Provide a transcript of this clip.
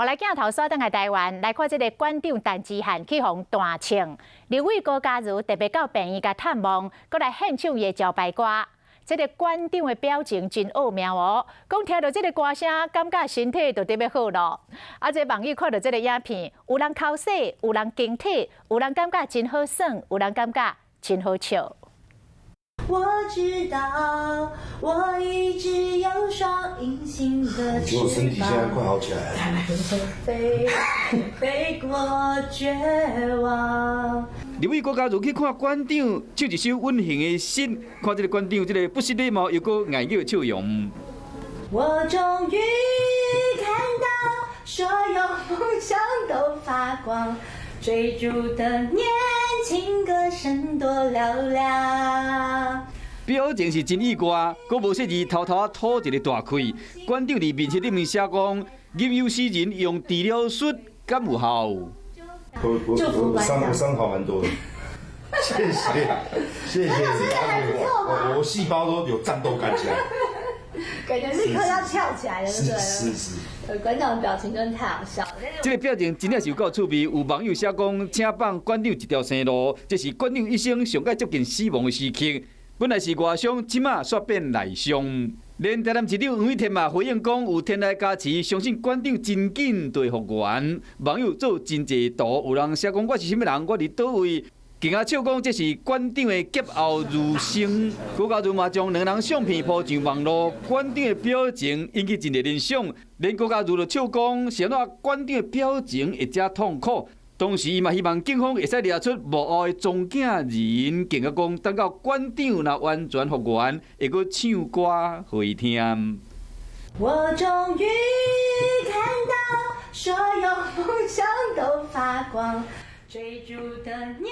我来镜头锁等来台湾，来看这个馆长陈之汉去互弹唱，立委高嘉瑜特别到病院甲探望，搁来献唱伊的招牌歌。这个馆长的表情真奥妙哦，讲听到这个歌声，感觉身体就特别好咯。啊，这网友看到这个影片，有人口水，有人惊体，有人感觉真好耍，有人感觉真好笑。 我知道，我一直有双隐形的翅膀。我身体现在快好起来了。飞，飞过绝望。立委高嘉瑜去看馆长唱一首温馨的诗，看这个馆长这个不失礼貌又搁爱叫笑容。我终于看到，所有梦想都发光。 追逐的年轻歌声多嘹亮，表情是真意外，搁无说字偷偷吐一个大气。馆长伫面册顶面写讲，吟游诗人用治疗术，敢有效？我伤好蛮多的，谢谢，我细胞都有战斗感起来，感觉立刻要跳起来了，对不对？是。 馆长的表情真的太好笑了。这个表情真正是有够趣味。有网友写讲，请放馆长一条生路，这是馆长一生上界接近死亡的时刻。本来是外伤，即马煞变内伤。连台南市长黄伟天嘛回应讲，有天来加持，相信馆长真紧就会复原。网友做真济图，有人写讲我是什么人，我伫倒位。 更加笑讲这是馆长的劫后余生，高嘉瑜嘛将两人相片铺上网络，馆长的表情引起真侪联想，连高嘉瑜就笑讲，是安怎馆长的表情会遮痛苦？同时，伊嘛希望警方会使抓出幕后的撞警人，更加讲等到馆长若完全复原，会搁唱歌互伊听。我终于看到，所有梦想都发光，追逐的年。